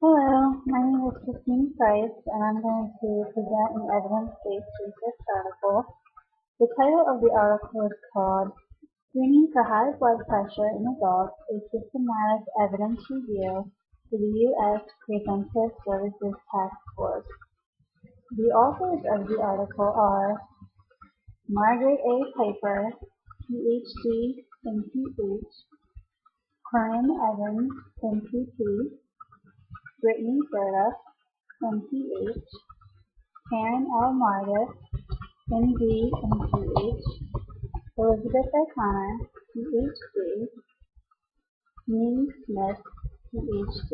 Hello, my name is Christine Price, and I'm going to present an evidence-based research article. The title of the article is called Screening for High Blood Pressure in Adults, a Systematic Evidence Review for the U.S. Preventive Services Task Force. The authors of the article are Margaret A. Piper, Ph.D., MPH, Corinne Evans, MPP, Brittany Burda, MPH, Karen L. Martis, MD, MPH, Elizabeth O'Connor, PhD, Neil Smith, PhD,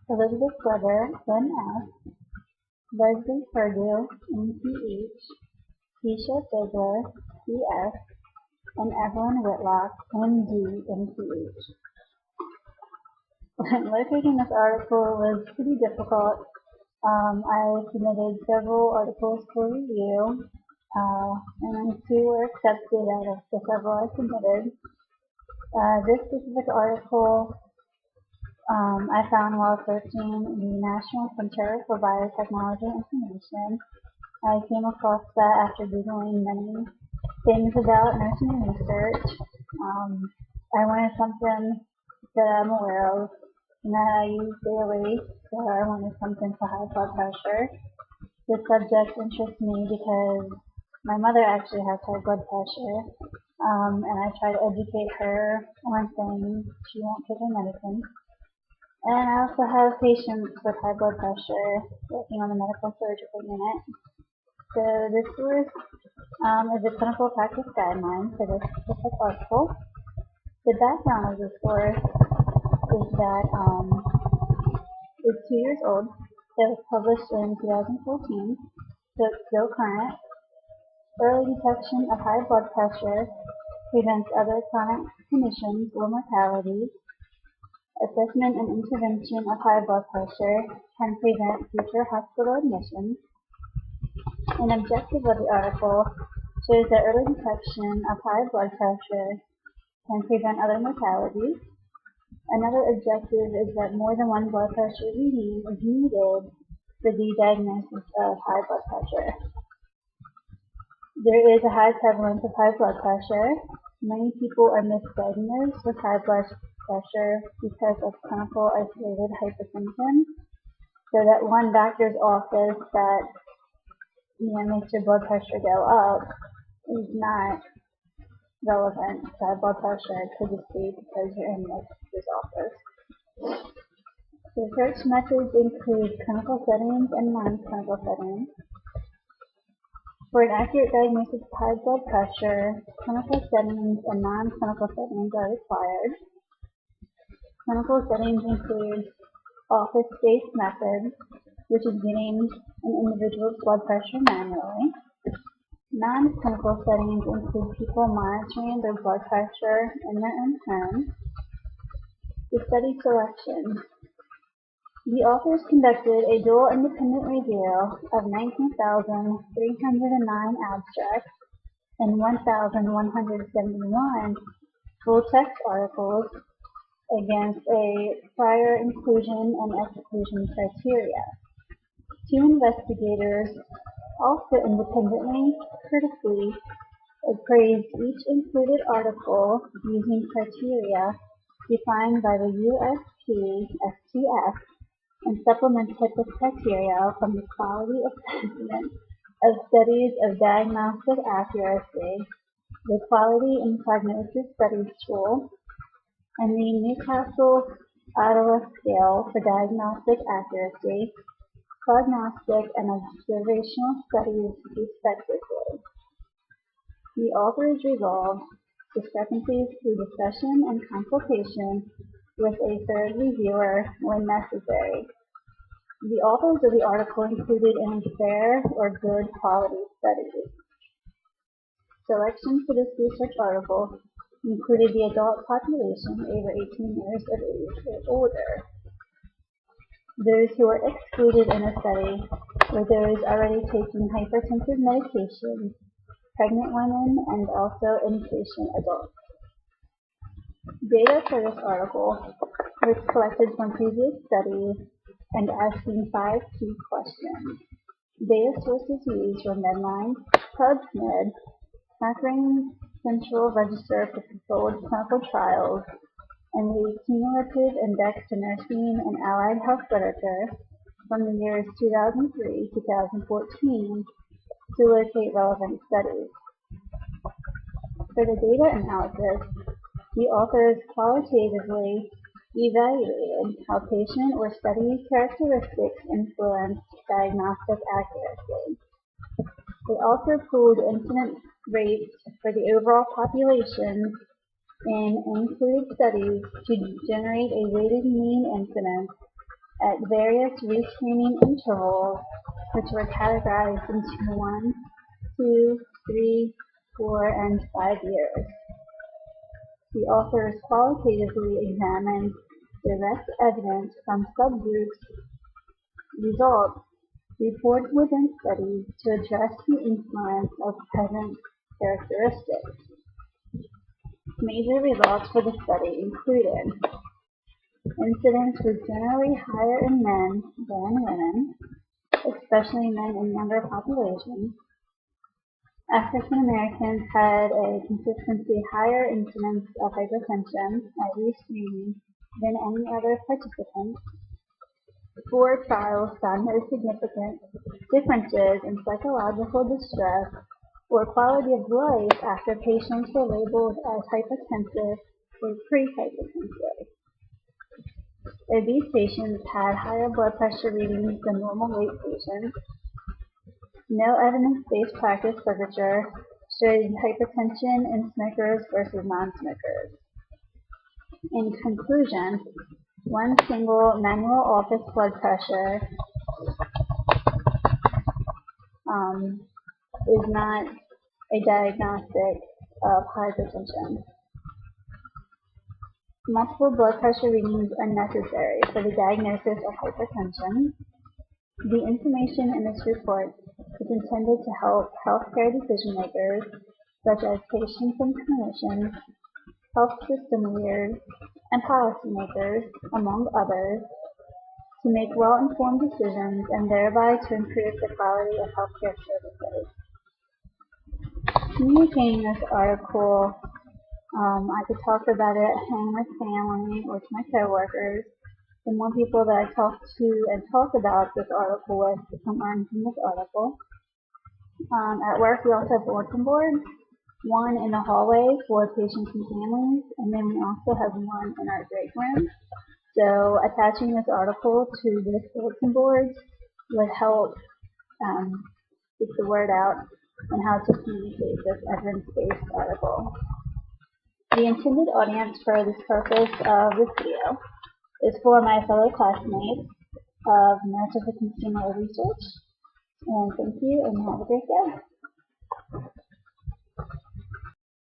Elizabeth Weber, MS, Leslie Perdue, MPH, Keisha Bigler, CS, and Evelyn Whitlock, MD, MPH. Locating this article was pretty difficult. I submitted several articles for review, and two were accepted out of the several I submitted. This specific article I found while searching the National Center for Biotechnology Information. I came across that after Googling many things about nursing research. I wanted something that I'm aware of and that I use daily, so I wanted something for high blood pressure. This subject interests me because my mother actually has high blood pressure, and I try to educate her on things. She won't take her medicine. And I also have patients with high blood pressure working on the medical surgical unit. So this source is the clinical practice guideline for this specific article. The background of the source is that it's 2 years old. It was published in 2014, so it's still current. Early detection of high blood pressure prevents other chronic conditions or mortality. Assessment and intervention of high blood pressure can prevent future hospital admissions. An objective of the article shows that early detection of high blood pressure can prevent other mortalities. Another objective is that more than one blood pressure reading is needed for the diagnosis of high blood pressure. There is a high prevalence of high blood pressure. Many people are misdiagnosed with high blood pressure because of clinical isolated hypertension. So that one doctor's office that makes your blood pressure go up is not relevant to high blood pressure. It could just be because you're in the doctor's office. Research methods include clinical settings and non-clinical settings. For an accurate diagnosis of high blood pressure, clinical settings and non-clinical settings are required. Clinical settings include office-based methods, which is getting an individual's blood pressure manually. Non-clinical settings include people monitoring their blood pressure in their own home. The study selection. The authors conducted a dual independent review of 19,309 abstracts and 1,171 full-text articles against a prior inclusion and exclusion criteria. Two investigators also independently, critically appraised each included article using criteria defined by the USP/STF and supplemented with criteria from the Quality Assessment of Studies of Diagnostic Accuracy, the Quality and Prognosis Studies Tool, and the Newcastle-Ottawa Scale for Diagnostic Accuracy, Prognostic and Observational Studies, respectively. The authors resolved discrepancies through discussion and consultation with a third reviewer when necessary. The authors of the article included any fair or good quality studies. Selection for this research article included the adult population over 18 years of age or older. Those who were excluded in the study were those already taking hypertensive medication, pregnant women, and also inpatient adults. Data for this article which collected from previous studies and asking 5 key questions. Data sources used were Medline, PubMed, Cochrane Central Register for Controlled Clinical Trials, and the Cumulative Index to Nursing and Allied Health Literature from the years 2003 to 2014 to locate relevant studies. For the data analysis, the authors qualitatively evaluated how patient or study characteristics influenced diagnostic accuracy. They also pooled incidence rates for the overall population in included studies to generate a weighted mean incidence at various rescreening intervals, which were categorized into 1, 2, 3, 4, and 5 years. The authors qualitatively examined direct evidence from subgroups results reported within studies to address the influence of present characteristics. Major results for the study included incidence was generally higher in men than in women, especially men in younger populations. African Americans had a consistently higher incidence of hypertension at rescreening than any other participant. 4 trials found no significant differences in psychological distress or quality of life after patients were labeled as hypertensive or pre-hypertensive. Obese patients had higher blood pressure readings than normal weight patients. No evidence-based practice literature showed hypertension in smokers versus non-smokers. In conclusion, one single manual office blood pressure is not a diagnostic of hypertension. Multiple blood pressure readings are necessary for the diagnosis of hypertension. The information in this report is intended to help healthcare decision makers, such as patients and clinicians, health system leaders, and policymakers, among others, to make well-informed decisions and thereby to improve the quality of healthcare services. Communicating this article, I could talk about it at home with family or to my coworkers. The more people that I talk to and talk about this article with, the more I learn from this article. At work, we also have bulletin boards, one in the hallway for patients and families, and then we also have one in our break room. So attaching this article to this bulletin board would help get the word out on how to communicate this evidence-based article. The intended audience for this purpose of this video is for my fellow classmates of Nurse of the Consumer Research. And thank you, and have a great day.